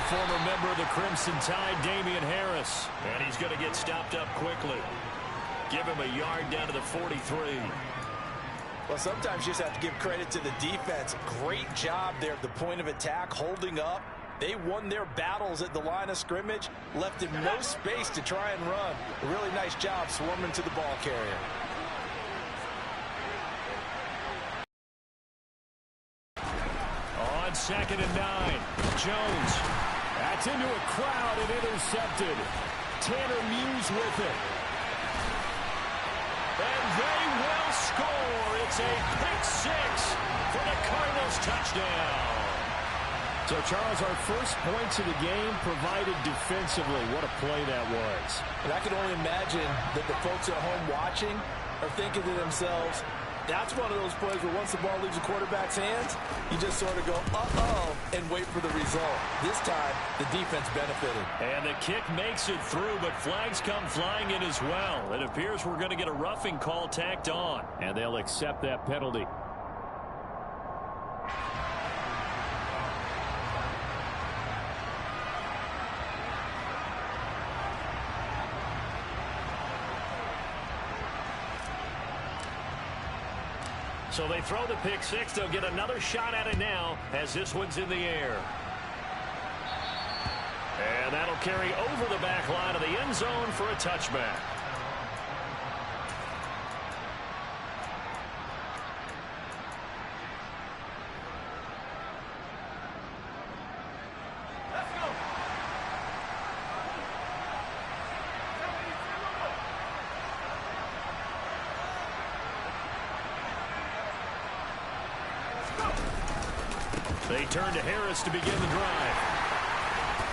former member of the Crimson Tide, Damian Harris. And he's going to get stopped up quickly. Give him a yard down to the 43. Well, sometimes you just have to give credit to the defense. Great job there at the point of attack, holding up. They won their battles at the line of scrimmage, left him no space to try and run. A really nice job swarming to the ball carrier. On 2nd and 9, Jones. That's into a crowd and intercepted. Tanner Muse with it. And they will score. It's a pick six for the Cardinals touchdown. So, Charles, our first points of the game provided defensively. What a play that was. And I can only imagine that the folks at home watching are thinking to themselves, that's one of those plays where once the ball leaves the quarterback's hands, you just sort of go, uh-oh, and wait for the result. This time, the defense benefited. And the kick makes it through, but flags come flying in as well. It appears we're going to get a roughing call tacked on, and they'll accept that penalty. So they throw the pick six. They'll get another shot at it now as this one's in the air. And that'll carry over the back line of the end zone for a touchback. They turn to Harris to begin the drive.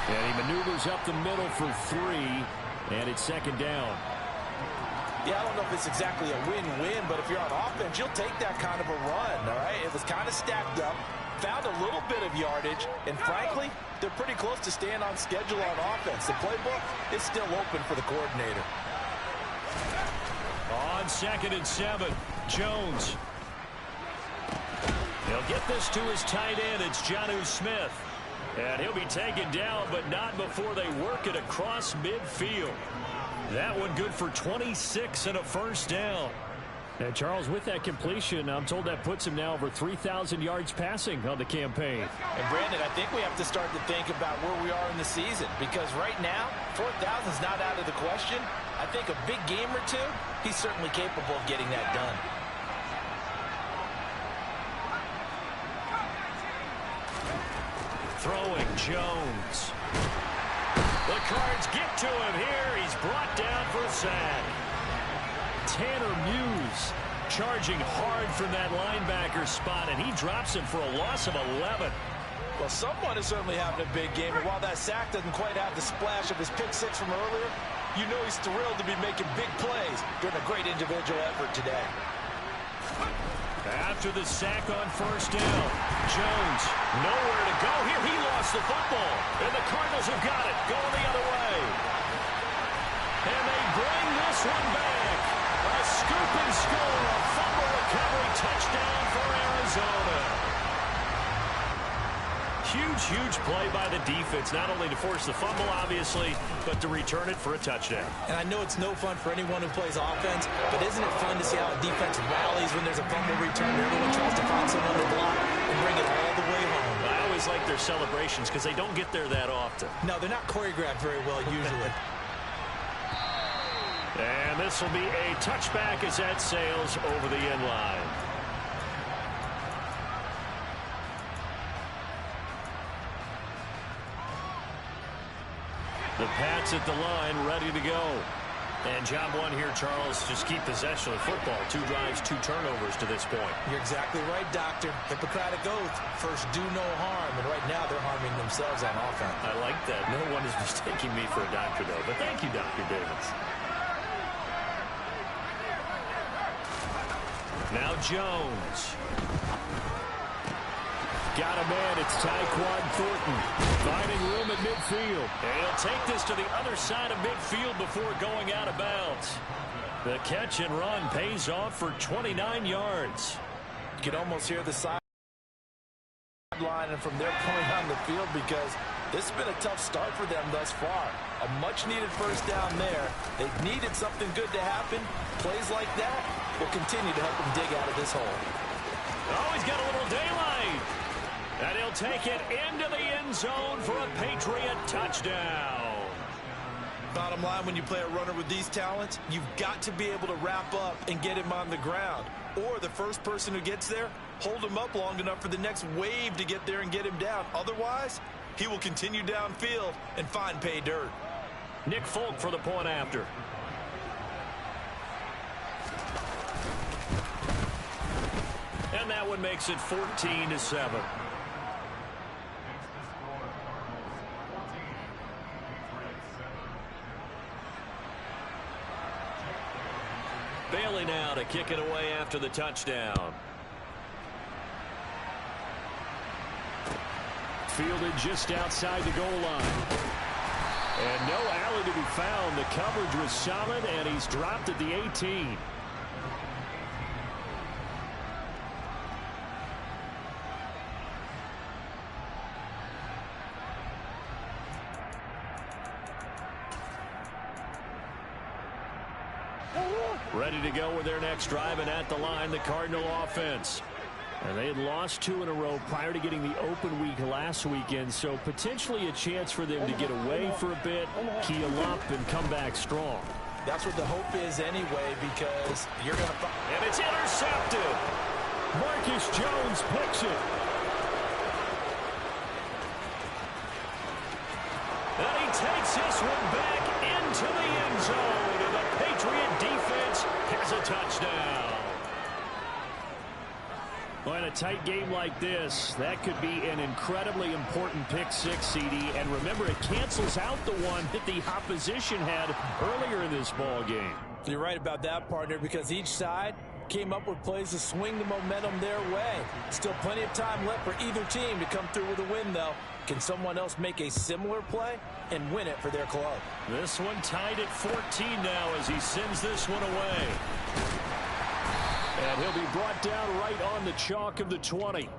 And he maneuvers up the middle for 3, and it's 2nd down. Yeah, I don't know if it's exactly a win-win, but if you're on offense, you'll take that kind of a run, all right? It was kind of stacked up, found a little bit of yardage, and frankly, they're pretty close to staying on schedule on offense. The playbook is still open for the coordinator. On 2nd and 7, Jones. He'll get this to his tight end. It's Jonnu Smith. And he'll be taken down, but not before they work it across midfield. That one good for 26 and a first down. And Charles, with that completion, I'm told that puts him now over 3,000 yards passing on the campaign. And Brandon, I think we have to start to think about where we are in the season, because right now, 4,000 is not out of the question. I think a big game or two, he's certainly capable of getting that done. Throwing Jones. The Cards get to him here. He's brought down for a sack. Tanner Muse charging hard from that linebacker spot, and he drops him for a loss of 11. Well, someone is certainly having a big game, and while that sack doesn't quite have the splash of his pick six from earlier, you know he's thrilled to be making big plays during a great individual effort today. After the sack on first down, Jones nowhere to go here. He lost the football, and the Cardinals have got it going the other way. And they bring this one back. A scoop and score, a fumble recovery touchdown for Arizona. Huge play by the defense, not only to force the fumble, obviously, but to return it for a touchdown. And I know it's no fun for anyone who plays offense, but isn't it fun to see how a defense rallies when there's a fumble return? Everyone tries to find someone to block and bring it all the way home. I always like their celebrations because they don't get there that often. No, they're not choreographed very well usually. And this will be a touchback as that sails over the end line. The Pats at the line, ready to go. And job one here, Charles, just keep possession of the football. 2 drives, 2 turnovers to this point. You're exactly right, Doctor. Hippocratic oath. First, do no harm. And right now, they're harming themselves on offense. I like that. No one is mistaking me for a doctor, though. But thank you, Dr. Davis. Now Jones. Got a man. It's Tyquan Thornton. Finding room at midfield. And he'll take this to the other side of midfield before going out of bounds. The catch and run pays off for 29 yards. You can almost hear the sideline and from their point on the field because This has been a tough start for them thus far. A much-needed first down there. They've needed something good to happen. Plays like that will continue to help them dig out of this hole. Oh, he's got a little daylight. And he'll take it into the end zone for a Patriot touchdown. Bottom line, when you play a runner with these talents, you've got to be able to wrap up and get him on the ground. Or the first person who gets there, hold him up long enough for the next wave to get there and get him down. Otherwise, he will continue downfield and find pay dirt. Nick Folk for the point after. And that one makes it 14-7. Bailey now to kick it away after the touchdown. Fielded just outside the goal line. And no alley to be found. The coverage was solid, and he's dropped at the 18. Ready to go with their next drive, and at the line, the Cardinal offense. And they had lost 2 in a row prior to getting the open week last weekend, so potentially a chance for them to get away for a bit, keel up, and come back strong. That's what the hope is anyway, because you're going to... And it's intercepted. Marcus Jones picks it. And he takes this one back into the end zone, and the Patriot defense has a touchdown. Well, in a tight game like this, that could be an incredibly important pick six, CD. And remember, it cancels out the one that the opposition had earlier in this ball game. You're right about that, partner, because each side came up with plays to swing the momentum their way. Still plenty of time left for either team to come through with a win, though. Can someone else make a similar play and win it for their club? This one tied at 14 now as he sends this one away. And he'll be brought down right on the chalk of the 20.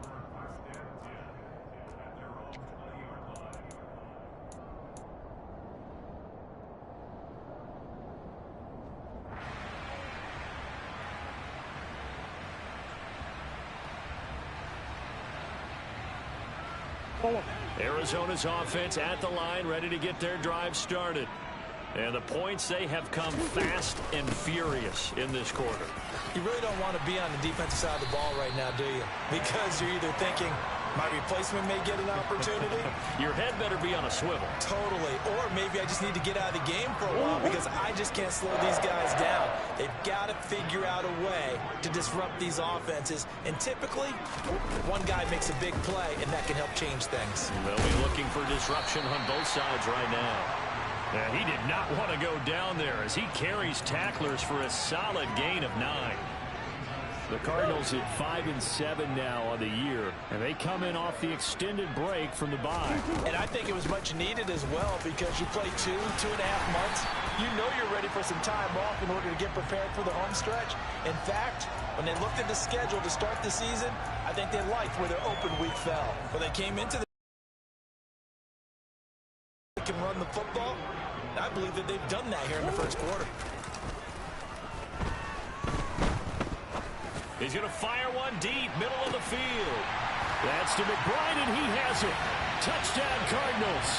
Arizona's offense at the line, ready to get their drive started. And the points, they have come fast and furious in this quarter. You really don't want to be on the defensive side of the ball right now, do you? Because you're either thinking, my replacement may get an opportunity. Your head better be on a swivel. Totally. Or maybe I just need to get out of the game for a while because I just can't slow these guys down. They've got to figure out a way to disrupt these offenses. And typically, one guy makes a big play, and that can help change things. They'll be looking for disruption on both sides right now. And he did not want to go down there as he carries tacklers for a solid gain of 9. The Cardinals at 5-7 now on the year, and they come in off the extended break from the bye. And I think it was much needed as well because you play 2.5 months. You know you're ready for some time off in order to get prepared for the home stretch. In fact, when they looked at the schedule to start the season, I think they liked where their open week fell. When they came into the can run the football, I believe that they've done that here in the first quarter. He's going to fire one deep, middle of the field. That's to McBride, and he has it. Touchdown, Cardinals.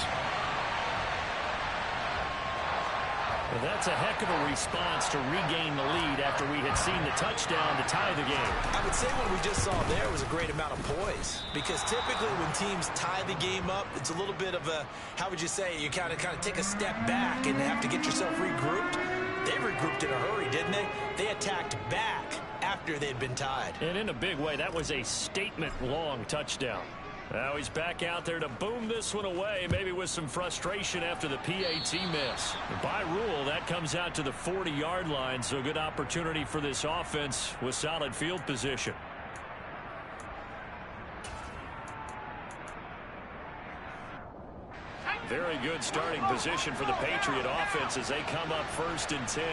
Well, that's a heck of a response to regain the lead after we had seen the touchdown to tie the game. I would say what we just saw there was a great amount of poise because typically when teams tie the game up, it's a little bit of a, how would you say, you kind of take a step back and have to get yourself regrouped. They regrouped in a hurry, didn't they? They attacked back after they'd been tied. And in a big way, that was a statement-long touchdown. Now he's back out there to boom this one away, maybe with some frustration after the PAT miss. By rule, that comes out to the 40-yard line, so good opportunity for this offense with solid field position. Very good starting position for the Patriot offense as they come up 1st and 10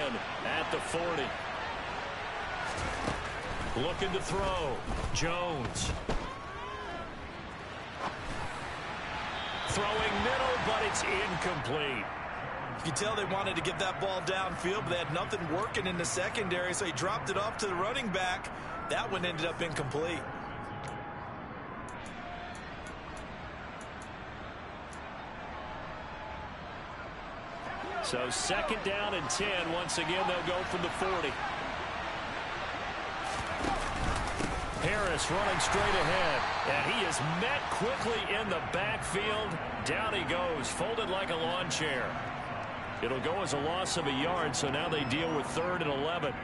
at the 40. Looking to throw. Jones. Throwing middle, but it's incomplete. You can tell they wanted to get that ball downfield, but they had nothing working in the secondary, so he dropped it off to the running back. That one ended up incomplete. So 2nd down and 10. Once again, they'll go from the 40. Harris running straight ahead, and he is met quickly in the backfield. Down he goes, folded like a lawn chair. It'll go as a loss of a yard, so now they deal with 3rd and 11.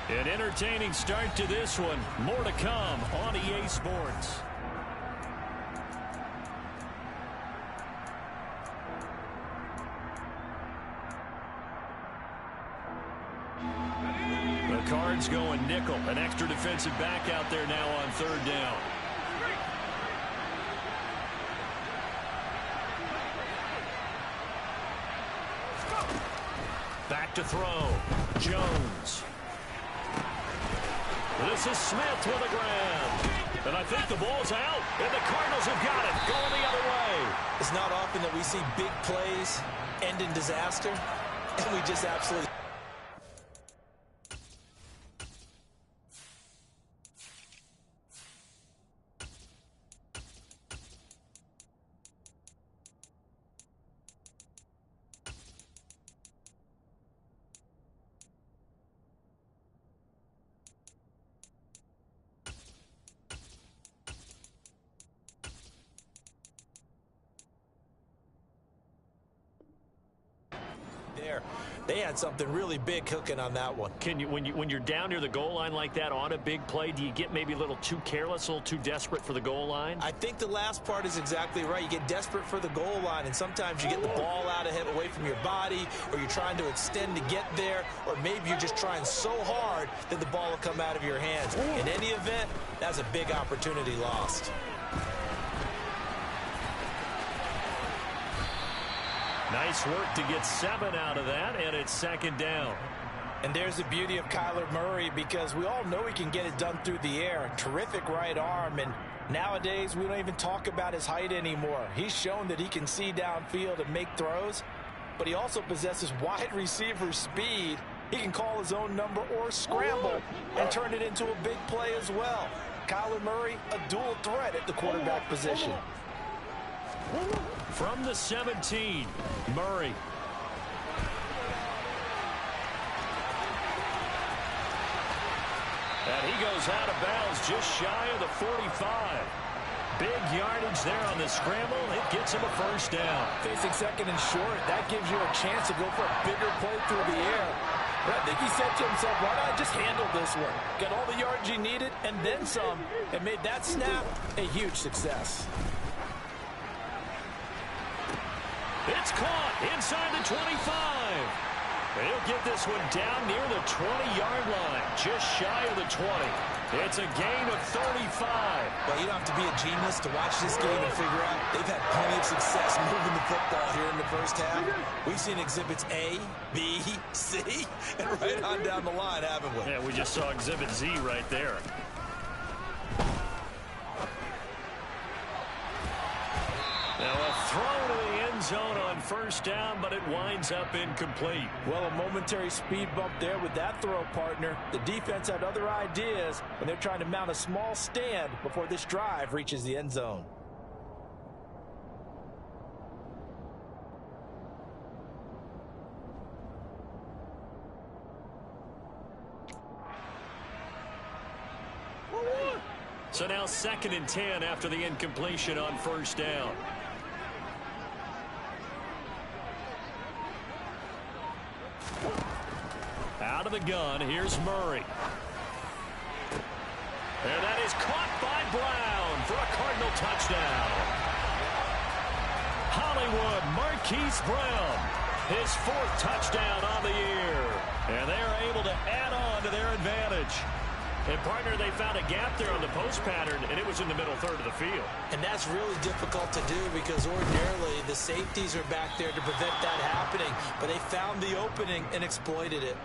An entertaining start to this one. More to come on EA Sports. The Cards going nickel. An extra defensive back out there now on 3rd down. Back to throw. Jones. This is Smith with a grab. And I think the ball's out. And the Cardinals have got it. Going the other way. It's not often that we see big plays end in disaster. And we just absolutely... They had something really big cooking on that one. Can you, when you're down near the goal line like that on a big play, do you get maybe a little too careless, a little too desperate for the goal line? I think the last part is exactly right. You get desperate for the goal line, and sometimes you get the ball out ahead away from your body, or you're trying to extend to get there, or maybe you're just trying so hard that the ball will come out of your hands. In any event, that's a big opportunity lost. Nice work to get 7 out of that, and it's 2nd down. And there's the beauty of Kyler Murray, because we all know he can get it done through the air. Terrific right arm, and nowadays we don't even talk about his height anymore. He's shown that he can see downfield and make throws, but he also possesses wide receiver speed. He can call his own number or scramble and turn it into a big play as well. Kyler Murray, a dual threat at the quarterback position. From the 17, Murray. And he goes out of bounds just shy of the 45. Big yardage there on the scramble. It gets him a 1st down. Facing 2nd and short, that gives you a chance to go for a bigger play through the air. But I think he said to himself, why not just handle this one? Got all the yards he needed and then some, and made that snap a huge success. It's caught inside the 25. He'll get this one down near the 20-yard line, just shy of the 20. It's a gain of 35. Well, you don't have to be a genius to watch this game and figure out they've had plenty of success moving the football here in the 1st half. We've seen exhibits A, B, C, and right on down the line, haven't we? Yeah, we just saw exhibit Z right there. Now a throw to the end zone on 1st down, but it winds up incomplete. Well, a momentary speed bump there with that throw, partner. The defense had other ideas, and they're trying to mount a small stand before this drive reaches the end zone. So now 2nd and 10 after the incompletion on 1st down. Out of the gun, here's Murray. And that is caught by Brown for a Cardinal touchdown. Hollywood Marquise Brown His fourth touchdown on the year. And they are able to add on to their advantage. And, partner, they found a gap there on the post pattern, and it was in the middle third of the field. And that's really difficult to do because ordinarily the safeties are back there to prevent that happening. But they found the opening and exploited it.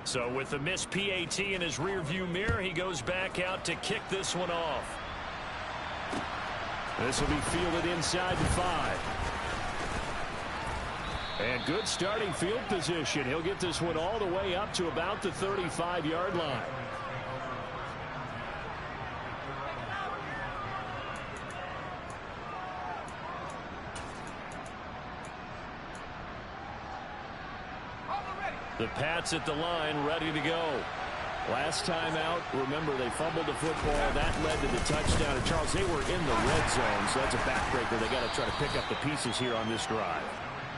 So with the missed PAT in his rearview mirror, he goes back out to kick this one off. This will be fielded inside the 5. And good starting field position. He'll get this one all the way up to about the 35-yard line. The Pats at the line, ready to go. Last time out, remember, they fumbled the football. That led to the touchdown. And, Charles, they were in the red zone, so that's a backbreaker. They got to try to pick up the pieces here on this drive.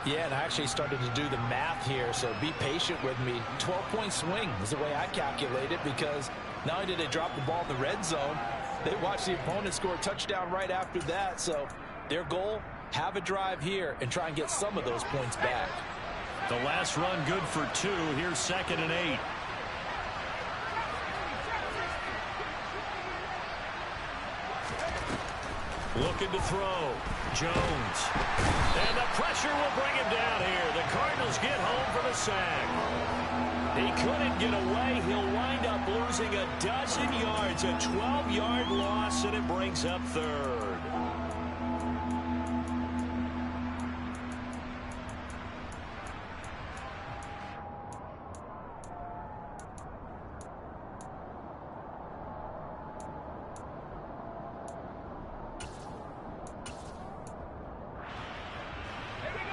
Yeah, and I actually started to do the math here, so be patient with me. 12-point swing is the way I calculate it because not only did they drop the ball in the red zone, they watched the opponent score a touchdown right after that. So their goal, have a drive here and try and get some of those points back. The last run good for 2. Here's 2nd and 8. Looking to throw. Jones. And the pressure will bring him down here. The Cardinals get home for the sack. He couldn't get away. He'll wind up losing a dozen yards. A 12-yard loss, and it brings up 3rd.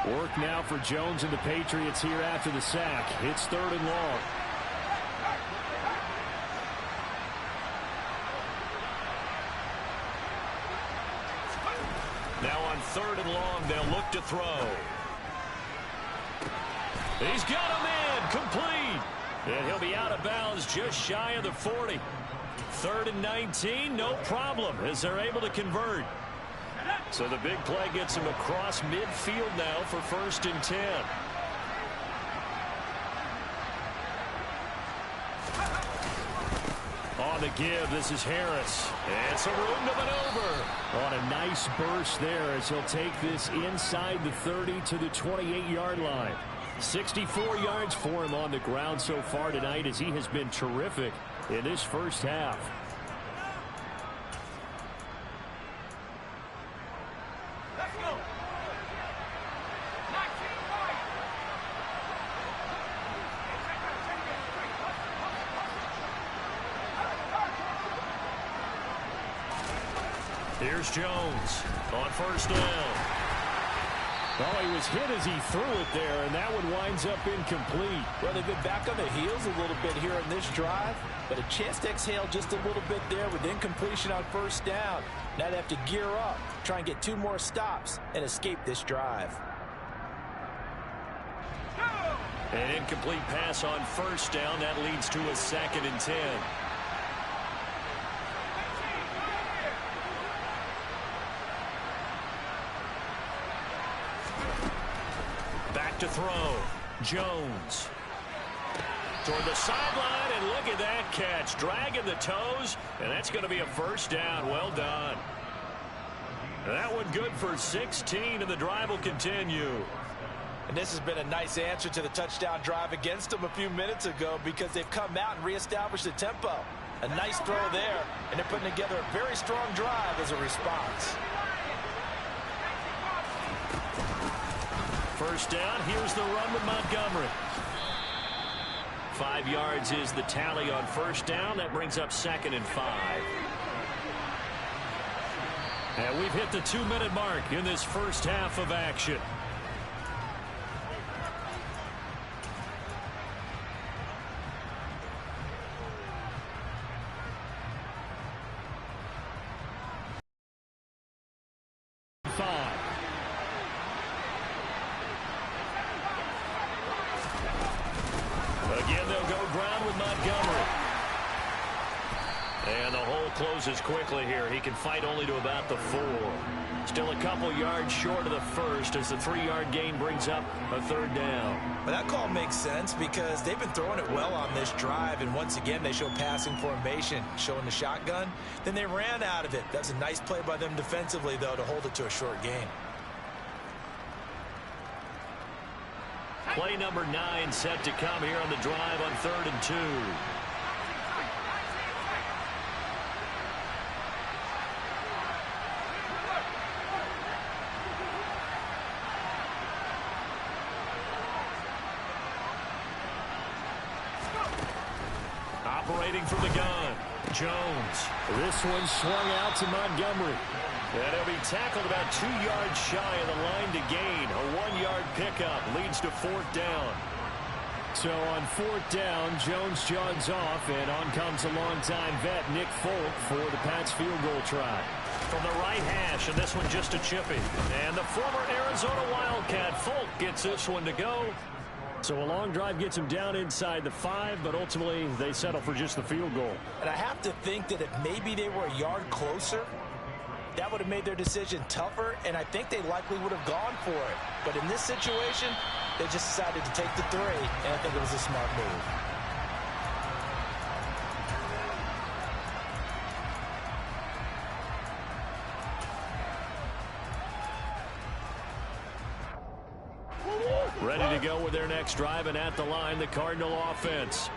Work now for Jones and the Patriots here after the sack. It's 3rd and long. Now on 3rd and long, they'll look to throw. He's got him in, complete. And he'll be out of bounds just shy of the 40. 3rd and 19, no problem as they're able to convert. So the big play gets him across midfield now for 1st and 10. On the give, this is Harris. And some room to maneuver. On a nice burst there as he'll take this inside the 30 to the 28-yard line. 64 yards for him on the ground so far tonight as he has been terrific in this first half. Here's Jones on 1st down. Oh, he was hit as he threw it there, and that one winds up incomplete. Well, they've been back on their heels a little bit here in this drive, but a chance to exhale just a little bit there with incompletion on 1st down. Now they have to gear up, try and get 2 more stops, and escape this drive. An incomplete pass on 1st down. That leads to a 2nd and 10. Back to throw. Jones. Toward the sideline, and look at that catch. Dragging the toes, and that's going to be a 1st down. Well done. That one good for 16, and the drive will continue. And this has been a nice answer to the touchdown drive against them a few minutes ago because they've come out and reestablished the tempo. A nice throw there, and they're putting together a very strong drive as a response. 1st down, here's the run with Montgomery. 5 yards is the tally on 1st down. That brings up 2nd and 5. And we've hit the 2-minute mark in this first half of action. Again, they'll go closes quickly here. He can fight only to about the 4. Still a couple yards short of the first as the 3-yard gain brings up a 3rd down. But that call makes sense because they've been throwing it well on this drive, and once again they show passing formation, showing the shotgun. Then they ran out of it. That's a nice play by them defensively, though, to hold it to a short gain. Play number 9 set to come here on the drive on 3rd and 2. Operating from the gun, Jones. This one swung out to Montgomery. And he'll be tackled about 2 yards shy of the line to gain. A 1-yard pickup leads to 4th down. So on 4th down, Jones jogs off, and on comes a longtime vet, Nick Folk, for the Pats field goal try. From the right hash, and this one just a chippy. And the former Arizona Wildcat, Folk, gets this one to go. So a long drive gets him down inside the 5, but ultimately they settle for just the field goal. And I have to think that if maybe they were a yard closer, that would have made their decision tougher, and I think they likely would have gone for it. But in this situation, they just decided to take the 3, and I think it was a smart move. Ready to go with their next drive, and at the line, the Cardinal offense.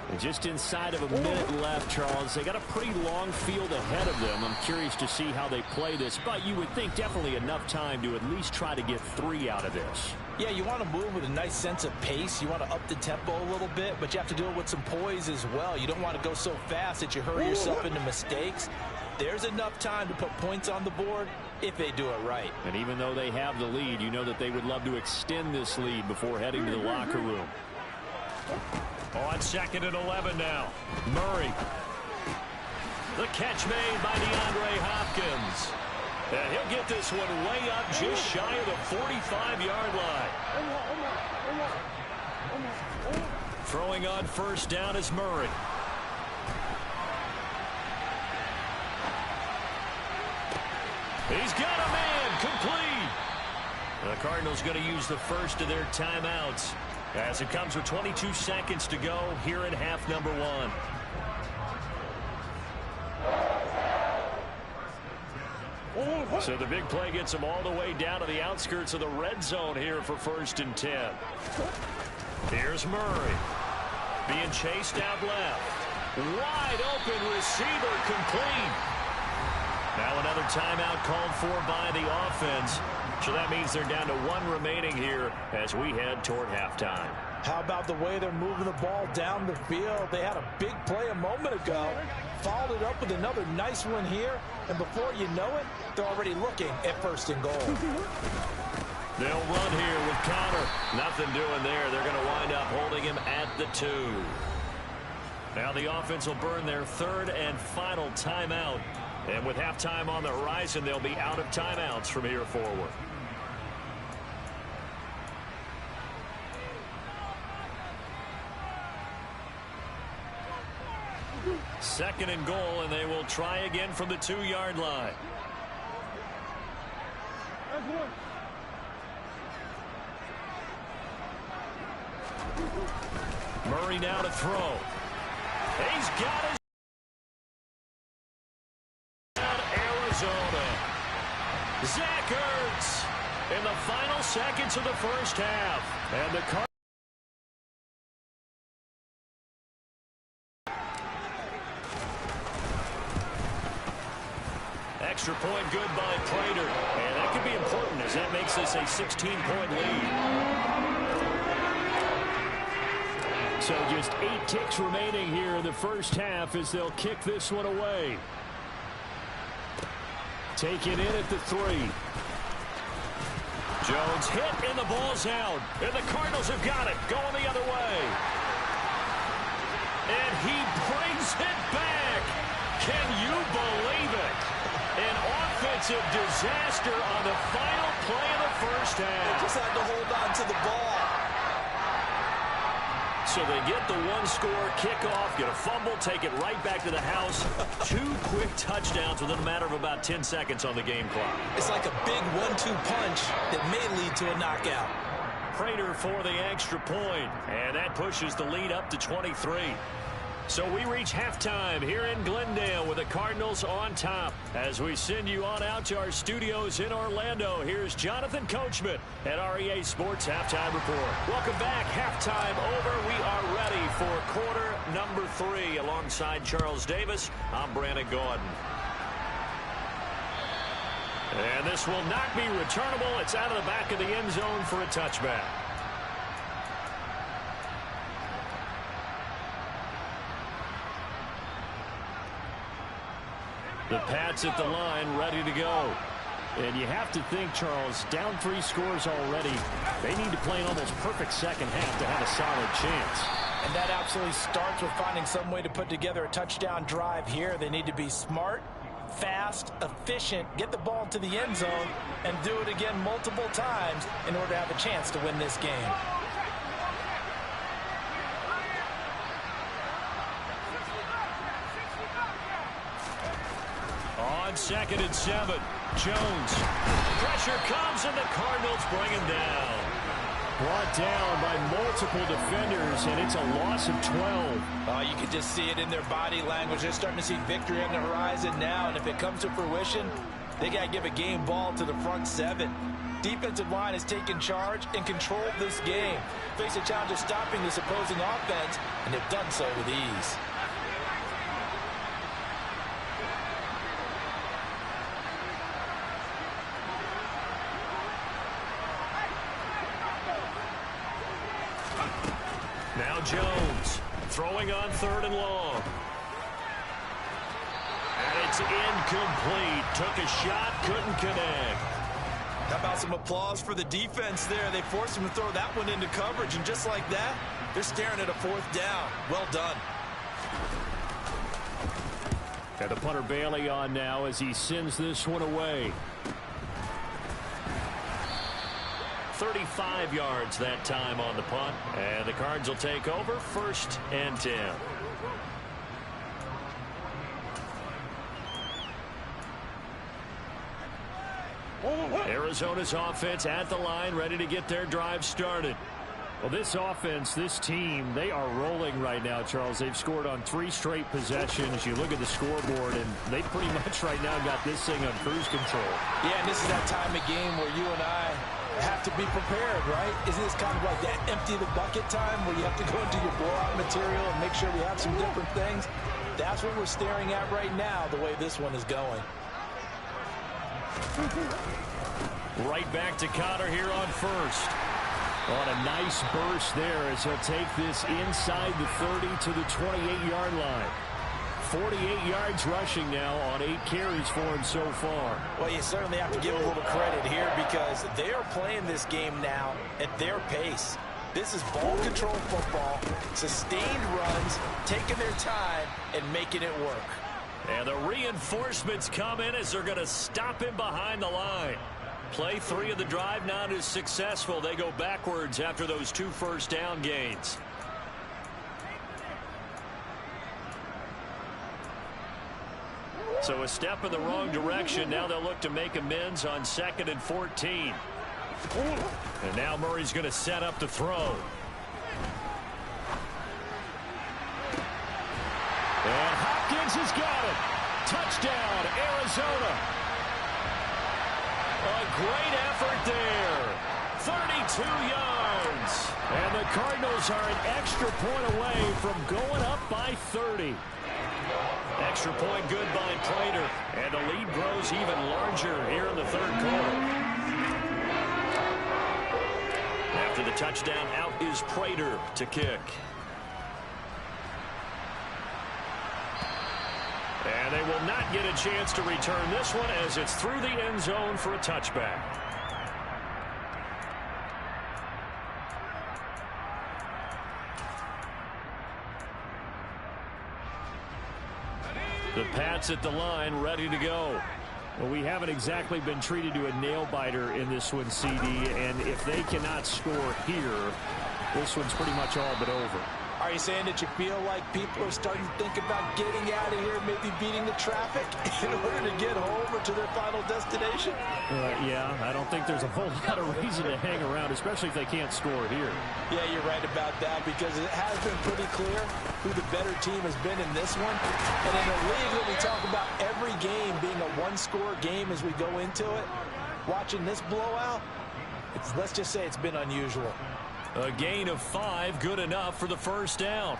And just inside of a minute left, Charles. They got a pretty long field ahead of them. I'm curious to see how they play this, but you would think definitely enough time to at least try to get 3 out of this. Yeah, you want to move with a nice sense of pace. You want to up the tempo a little bit, but you have to do it with some poise as well. You don't want to go so fast that you hurry yourself into mistakes. There's enough time to put points on the board if they do it right. And even though they have the lead, you know that they would love to extend this lead before heading to the locker room. On 2nd and 11 now. Murray. The catch made by DeAndre Hopkins. And he'll get this one way up just shy of the 45-yard line. Throwing on 1st down is Murray. He's got a man complete. The Cardinals going to use the first of their timeouts as it comes with 22 seconds to go here in half number 1. So the big play gets them all the way down to the outskirts of the red zone here for 1st and 10. Here's Murray being chased out left. Wide open receiver complete. Now another timeout called for by the offense. So that means they're down to 1 remaining here as we head toward halftime. How about the way they're moving the ball down the field? They had a big play a moment ago, followed it up with another nice one here, and before you know it, they're already looking at 1st and goal. They'll run here with Connor. Nothing doing there. They're going to wind up holding him at the 2. Now the offense will burn their 3rd and final timeout. And with halftime on the horizon, they'll be out of timeouts from here forward. 2nd and goal, and they will try again from the 2-yard line. Murray now to throw. He's got it. Arizona. Zach Ertz in the final seconds of the first half. And the extra point good by Prater. And that could be important as that makes this a 16-point lead. So just 8 ticks remaining here in the first half as they'll kick this one away. Taken in at the 3. Jones hit and the ball's out. And the Cardinals have got it. Going the other way. And he brings it back. Can you believe it? An offensive disaster on the final play of the first half. They just had to hold on to the ball. So they get the one-score kickoff, get a fumble, take it right back to the house. 2 quick touchdowns within a matter of about 10 seconds on the game clock. It's like a big 1-2 punch that may lead to a knockout. Prater for the extra point, and that pushes the lead up to 23. So we reach halftime here in Glendale with the Cardinals on top. As we send you on out to our studios in Orlando, here's Jonathan Coachman at REA Sports Halftime Report. Welcome back. Halftime over. We are ready for quarter number 3. Alongside Charles Davis, I'm Brandon Gordon. And this will not be returnable. It's out of the back of the end zone for a touchback. The Pats at the line, ready to go. And you have to think, Charles, down 3 scores already. They need to play an almost perfect second half to have a solid chance. And that absolutely starts with finding some way to put together a touchdown drive here. They need to be smart, fast, efficient, get the ball to the end zone, and do it again multiple times in order to have a chance to win this game. On 2nd and 7, Jones. Pressure comes, and the Cardinals bring him down. Brought down by multiple defenders, and it's a loss of 12. You can just see it in their body language. They're starting to see victory on the horizon now, and if it comes to fruition, they got to give a game ball to the front 7. Defensive line has taken charge and controlled this game. Face a challenge of stopping this opposing offense, and they've done so with ease. Now Jones throwing on 3rd and long. And it's incomplete. Took a shot, couldn't connect. How about some applause for the defense there? They forced him to throw that one into coverage, and just like that, they're staring at a 4th down. Well done. And the punter Bailey on now as he sends this one away. 35 yards that time on the punt. And the Cards will take over 1st and 10. Arizona's offense at the line, ready to get their drive started. Well, this offense, this team, they are rolling right now, Charles. They've scored on 3 straight possessions. You look at the scoreboard, and they pretty much right now got this thing on cruise control. Yeah, and this is that time of game where you and I have to be prepared, right? Isn't this kind of like that empty the bucket time where you have to go into your blowout material and make sure we have some different things? That's what we're staring at right now, the way this one is going. Right back to Connor here on 1st. On a nice burst there as he'll take this inside the 30 to the 28-yard line. 48 yards rushing now on 8 carries for him so far. Well, you certainly have to give a little credit here because they are playing this game now at their pace. This is ball control football, sustained runs, taking their time and making it work. And the reinforcements come in as they're going to stop him behind the line. Play 3 of the drive not as successful. They go backwards after those 2 first down gains. So a step in the wrong direction. Now they'll look to make amends on 2nd and 14. And now Murray's going to set up to throw. And Hopkins has got it. Touchdown, Arizona. A great effort there. 32 yards. And the Cardinals are an extra point away from going up by 30. Extra point good by Prater. And the lead grows even larger here in the 3rd quarter. After the touchdown, out is Prater to kick. And they will not get a chance to return this one as it's through the end zone for a touchback. The Pats at the line, ready to go. Well, we haven't exactly been treated to a nail-biter in this one, CD, and if they cannot score here, this one's pretty much all but over. Are you saying that you feel like people are starting to think about getting out of here, maybe beating the traffic in order to get home or to their final destination? Yeah, I don't think there's a whole lot of reason to hang around, especially if they can't score here. Yeah, you're right about that, because it has been pretty clear who the better team has been in this one. And in a league that we talk about every game being a one-score game as we go into it, watching this blowout, let's just say it's been unusual. A gain of 5, good enough for the first down.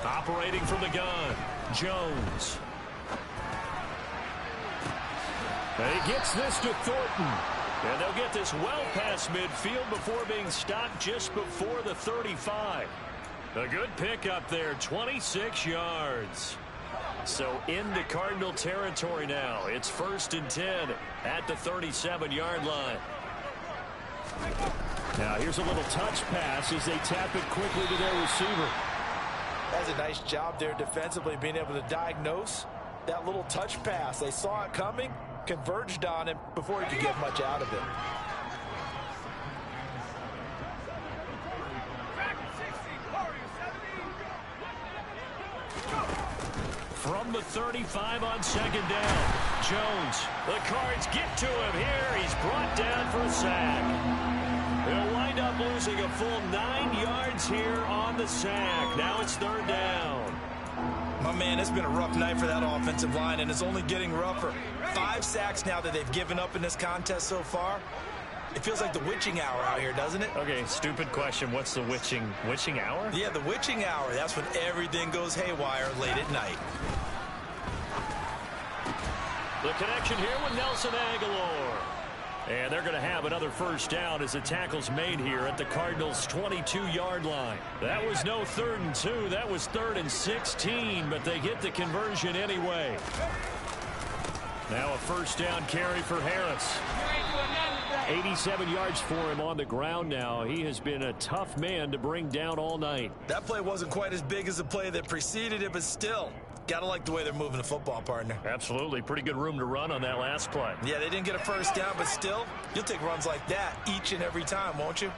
Operating from the gun, Jones. He gets this to Thornton. And they'll get this well past midfield before being stopped just before the 35. A good pickup there, 26 yards. So into Cardinal territory now. It's 1st and 10 at the 37-yard line. Now here's a little touch pass as they tap it quickly to their receiver. That's a nice job there defensively, being able to diagnose that little touch pass. They saw it coming, converged on him before he could get much out of it. From the 35 on 2nd down, Jones. The Cards get to him here. He's brought down for a sack. They'll wind up losing a full 9 yards here on the sack. Now it's 3rd down. My man, it's been a rough night for that offensive line, and it's only getting rougher. 5 sacks now that they've given up in this contest so far. It feels like the witching hour out here, doesn't it? Okay, stupid question. What's the witching hour? Yeah, the witching hour. That's when everything goes haywire late at night. The connection here with Nelson Aguilar. And they're going to have another first down as the tackle's made here at the Cardinals' 22-yard line. That was no 3rd and 2. That was 3rd and 16, but they get the conversion anyway. Now a first down carry for Harris. 87 yards for him on the ground now. He has been a tough man to bring down all night. That play wasn't quite as big as the play that preceded it, but still, gotta like the way they're moving the football, partner. Absolutely. Pretty good room to run on that last play. Yeah, they didn't get a first down, but still, you'll take runs like that each and every time, won't you?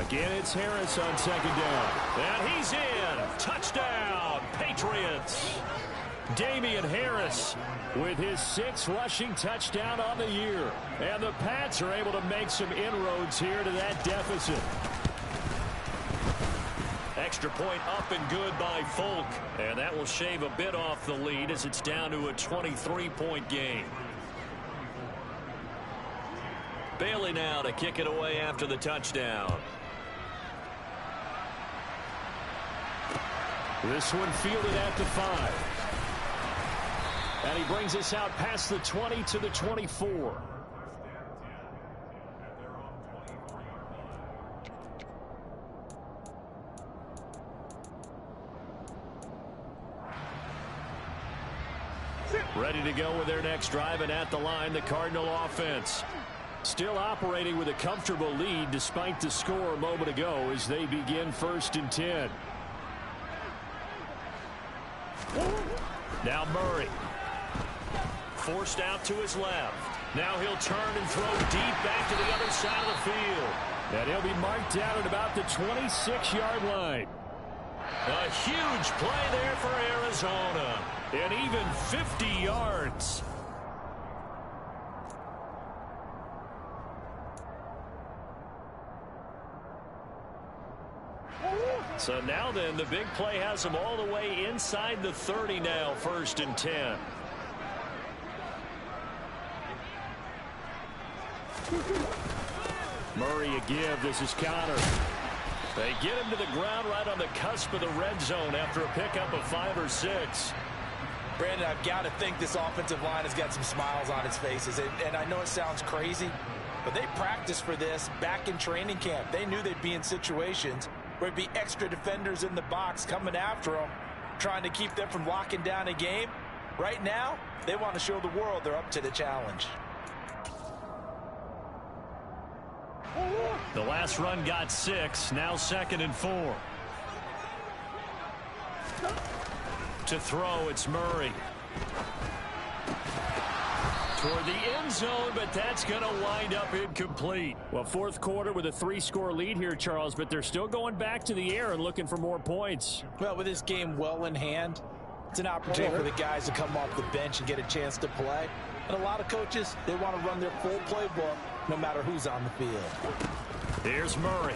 Again, it's Harris on 2nd down. And he's in. Touchdown, Patriots. Damian Harris with his 6th rushing touchdown on the year. And the Pats are able to make some inroads here to that deficit. Extra point up and good by Folk. And that will shave a bit off the lead as it's down to a 23-point game. Bailey now to kick it away after the touchdown. This one fielded at the 5. And he brings us out past the 20 to the 24. Ready to go with their next drive, and at the line, the Cardinal offense. Still operating with a comfortable lead despite the score a moment ago as they begin 1st and 10. Now Murray. Forced out to his left. Now he'll turn and throw deep back to the other side of the field. And he'll be marked down at about the 26-yard line. A huge play there for Arizona. And even 50 yards. So now then, the big play has them all the way inside the 30 now, 1st and 10. Murray a give. This is Connor. They get him to the ground right on the cusp of the red zone after a pickup of 5 or 6. Brandon, I've got to think this offensive line has got some smiles on its faces. And I know it sounds crazy, but they practiced for this back in training camp. They knew they'd be in situations where there'd be extra defenders in the box coming after them, trying to keep them from locking down a game. Right now, they want to show the world they're up to the challenge. The last run got 6. Now 2nd and 4. To throw, it's Murray. Toward the end zone, but that's going to wind up incomplete. Well, fourth quarter with a 3-score lead here, Charles, but they're still going back to the air and looking for more points. Well, with this game well in hand, it's an opportunity for the guys to come off the bench and get a chance to play. And a lot of coaches, they want to run their full playbook no matter who's on the field. Here's Murray.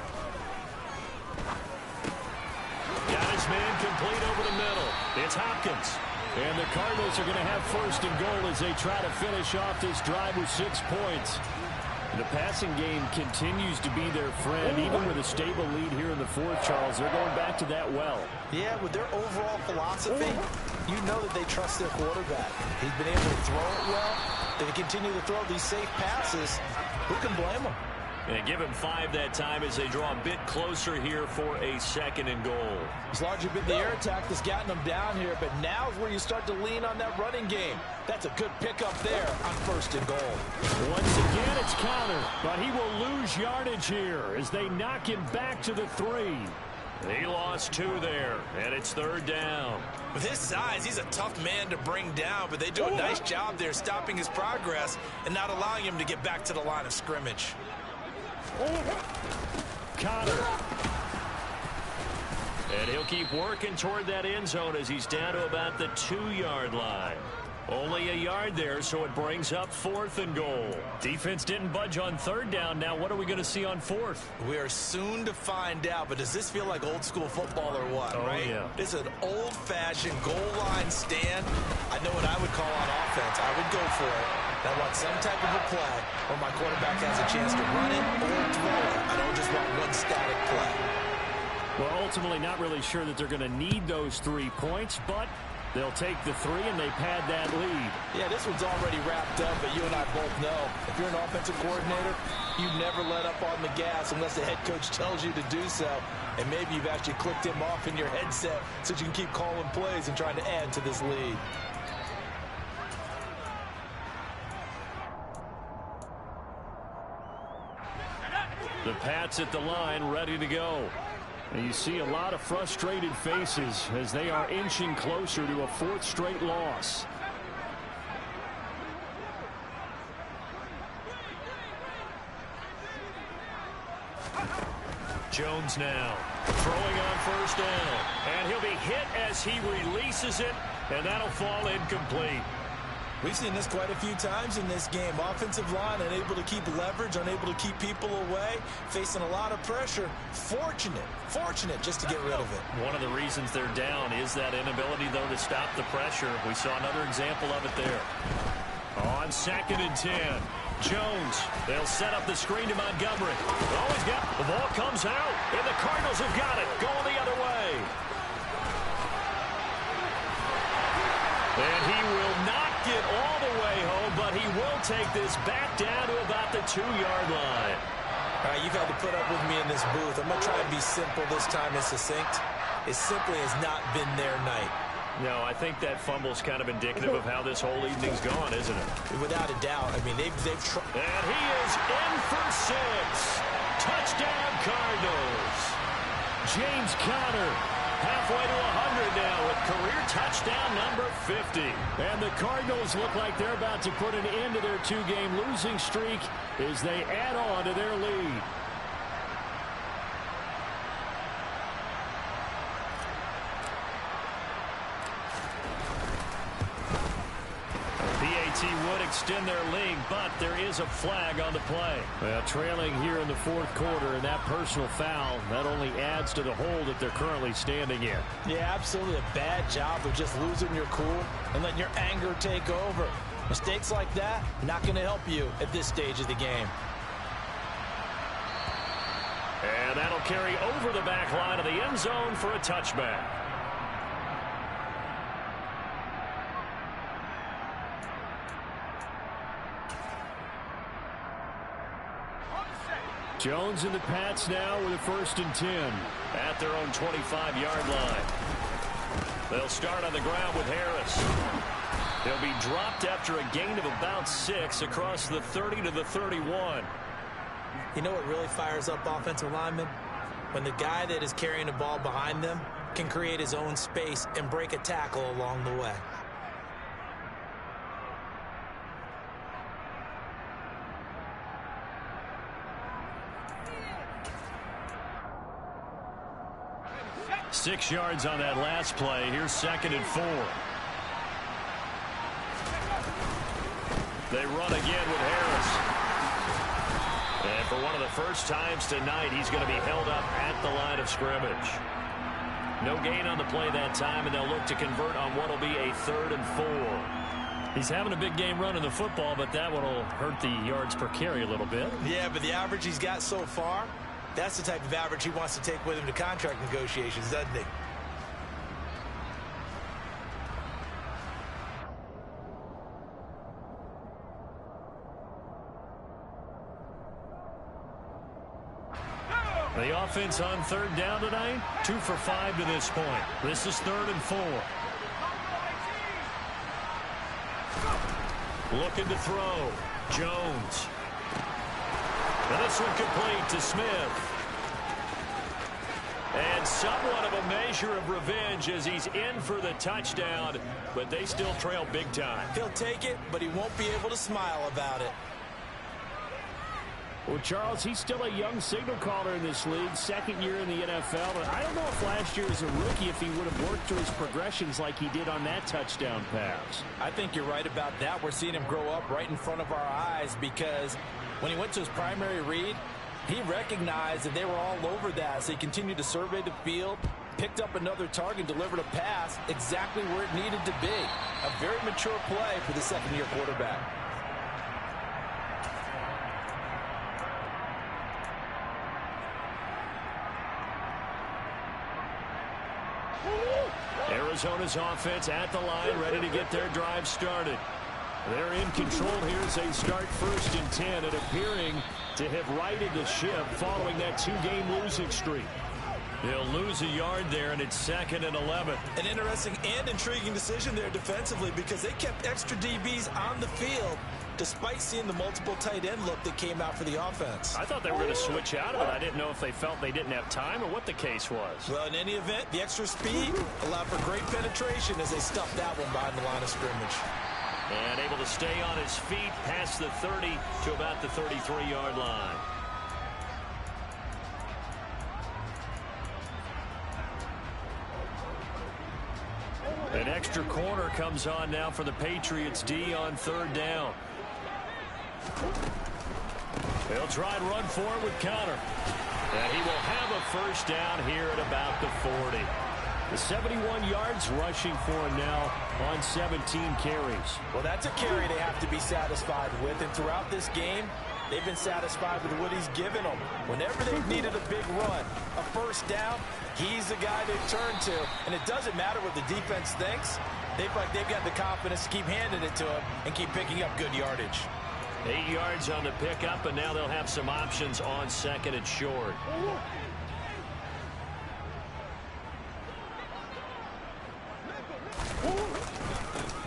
Got his man complete over the middle. It's Hopkins. And the Cardinals are going to have 1st and goal as they try to finish off this drive with 6 points. The passing game continues to be their friend, even with a stable lead here in the 4th, Charles. They're going back to that well. Yeah, with their overall philosophy, you know that they trust their quarterback. He's been able to throw it well. They continue to throw these safe passes. Who can blame them? And give him 5 that time as they draw a bit closer here for a 2nd and goal. It's largely been the air attack that's gotten them down here, but now is where you start to lean on that running game. That's a good pickup there on 1st and goal. Once again, it's counter, but he will lose yardage here as they knock him back to the 3. He lost 2 there, and it's 3rd down. With his size, he's a tough man to bring down, but they do a nice job there stopping his progress and not allowing him to get back to the line of scrimmage. Connor. And he'll keep working toward that end zone as he's down to about the 2-yard line. Only a yard there, so it brings up 4th and goal. Defense didn't budge on 3rd down. Now what are we going to see on 4th? We are soon to find out, but does this feel like old school football or what, right? Yeah. It's an old-fashioned goal line stand. I know what I would call on offense. I would go for it. I want some type of a play where my quarterback has a chance to run it or throw it. I don't just want one static play. Well, ultimately not really sure that they're going to need those 3 points, but they'll take the 3 and they pad that lead. Yeah, this one's already wrapped up, but you and I both know if you're an offensive coordinator, you never let up on the gas unless the head coach tells you to do so. And maybe you've actually clicked him off in your headset so you can keep calling plays and trying to add to this lead. The Pats at the line, ready to go. And you see a lot of frustrated faces as they are inching closer to a 4th straight loss. Jones now throwing on 1st down. And he'll be hit as he releases it, and that'll fall incomplete. We've seen this quite a few times in this game. Offensive line unable to keep leverage, unable to keep people away, facing a lot of pressure. Fortunate just to get rid of it. One of the reasons they're down is that inability, though, to stop the pressure. We saw another example of it there. On 2nd and 10, Jones. They'll set up the screen to Montgomery. Oh, he's got the ball comes out, and the Cardinals have got it. Going the other way. And he will not get all the way home, but he will take this back down to about the 2-yard line. All right, you've had to put up with me in this booth. I'm going to try and be simple this time and succinct. It simply has not been their night. No, I think that fumble's kind of indicative of how this whole evening's gone, isn't it? Without a doubt. I mean, they've tried. And he is in for 6. Touchdown, Cardinals. James Conner halfway to 100 now with career touchdown number 50. And the Cardinals look like they're about to put an end to their 2-game losing streak as they add on to their lead. Would extend their lead, but there is a flag on the play. Well, trailing here in the 4th quarter, and that personal foul, that only adds to the hole that they're currently standing in. Yeah, absolutely a bad job of just losing your cool and letting your anger take over. Mistakes like that, not going to help you at this stage of the game. And that'll carry over the back line of the end zone for a touchback. Jones and the Pats now with a 1st and 10 at their own 25-yard line. They'll start on the ground with Harris. He'll be dropped after a gain of about 6 across the 30 to the 31. You know what really fires up offensive linemen? When the guy that is carrying the ball behind them can create his own space and break a tackle along the way. Six yards on that last play. Here's 2nd and 4. They run again with Harris. And for one of the first times tonight, he's going to be held up at the line of scrimmage. No gain on the play that time, and they'll look to convert on what will be a 3rd and 4. He's having a big game running the football, but that one will hurt the yards per carry a little bit. Yeah, but the average he's got so far, that's the type of average he wants to take with him to contract negotiations, doesn't he? The offense on 3rd down tonight, 2 for 5 to this point. This is 3rd and 4. Looking to throw. Jones. And this one complete to Smith. And somewhat of a measure of revenge as he's in for the touchdown, but they still trail big time. He'll take it, but he won't be able to smile about it. Well, Charles, he's still a young signal caller in this league, 2nd year in the NFL. But I don't know if last year as a rookie if he would have worked through his progressions like he did on that touchdown pass. I think you're right about that. We're seeing him grow up right in front of our eyes because when he went to his primary read, he recognized that they were all over that. So he continued to survey the field, picked up another target, delivered a pass exactly where it needed to be. A very mature play for the 2nd-year quarterback. Arizona's offense at the line, ready to get their drive started. They're in control here as they start 1st and 10 and appearing to have righted the ship following that 2-game losing streak. They'll lose a yard there, and it's 2nd and 11. An interesting and intriguing decision there defensively because they kept extra DBs on the field despite seeing the multiple tight end look that came out for the offense. I thought they were going to switch out of it. I didn't know if they felt they didn't have time or what the case was. Well, in any event, the extra speed allowed for great penetration as they stuffed that one behind the line of scrimmage. And able to stay on his feet past the 30 to about the 33-yard line. An extra corner comes on now for the Patriots D on 3rd down. They'll try and run for it with Connor. And he will have a 1st down here at about the 40. The 71 yards rushing for him now on 17 carries. Well, that's a carry they have to be satisfied with. And throughout this game, they've been satisfied with what he's given them. Whenever they've needed a big run, a 1st down, he's the guy they've turned to. And it doesn't matter what the defense thinks. They've got the confidence to keep handing it to him and keep picking up good yardage. 8 yards on the pickup, and now they'll have some options on 2nd and short.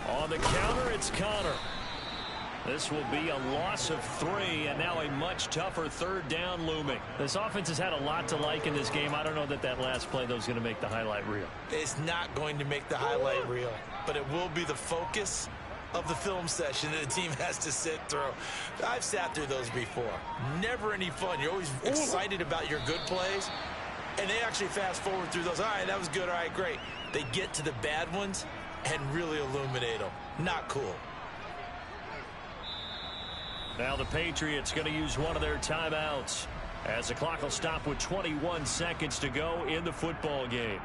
On the counter, it's Connor. This will be a loss of 3, and now a much tougher 3rd down looming. This offense has had a lot to like in this game. I don't know that last play, though, is going to make the highlight reel. It's not going to make the highlight reel, but it will be the focus of the film session that the team has to sit through. I've sat through those before. Never any fun. You're always excited about your good plays, and they actually fast forward through those. All right, that was good. All right, great. They get to the bad ones and really illuminate them. Not cool. Now the Patriots going to use one of their timeouts as the clock will stop with 21 seconds to go in the football game.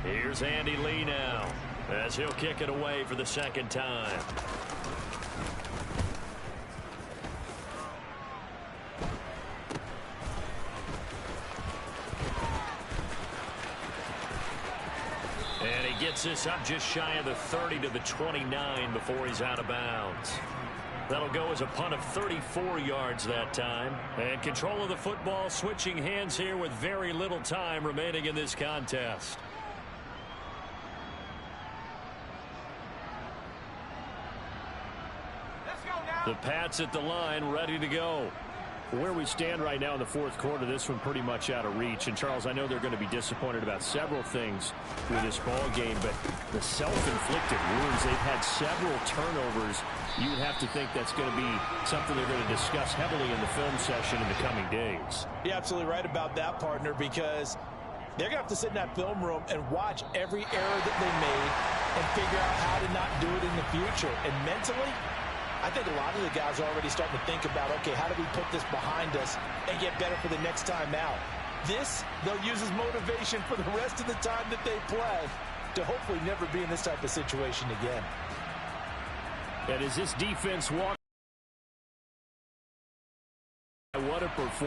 Here's Andy Lee now as he'll kick it away for the 2nd time. And he gets this up just shy of the 30 to the 29 before he's out of bounds. That'll go as a punt of 34 yards that time. And control of the football switching hands here with very little time remaining in this contest. The Pats at the line, ready to go. Where we stand right now in the fourth quarter, this one pretty much out of reach. And, Charles, I know they're going to be disappointed about several things with this ball game, but the self-inflicted wounds, they've had several turnovers. You would have to think that's going to be something they're going to discuss heavily in the film session in the coming days. You're absolutely right about that, partner, because they're going to have to sit in that film room and watch every error that they made and figure out how to not do it in the future. And mentally, I think a lot of the guys are already starting to think about, okay, how do we put this behind us and get better for the next time out? This, they'll use as motivation for the rest of the time that they play to hopefully never be in this type of situation again. And as this defense walks, what a performance.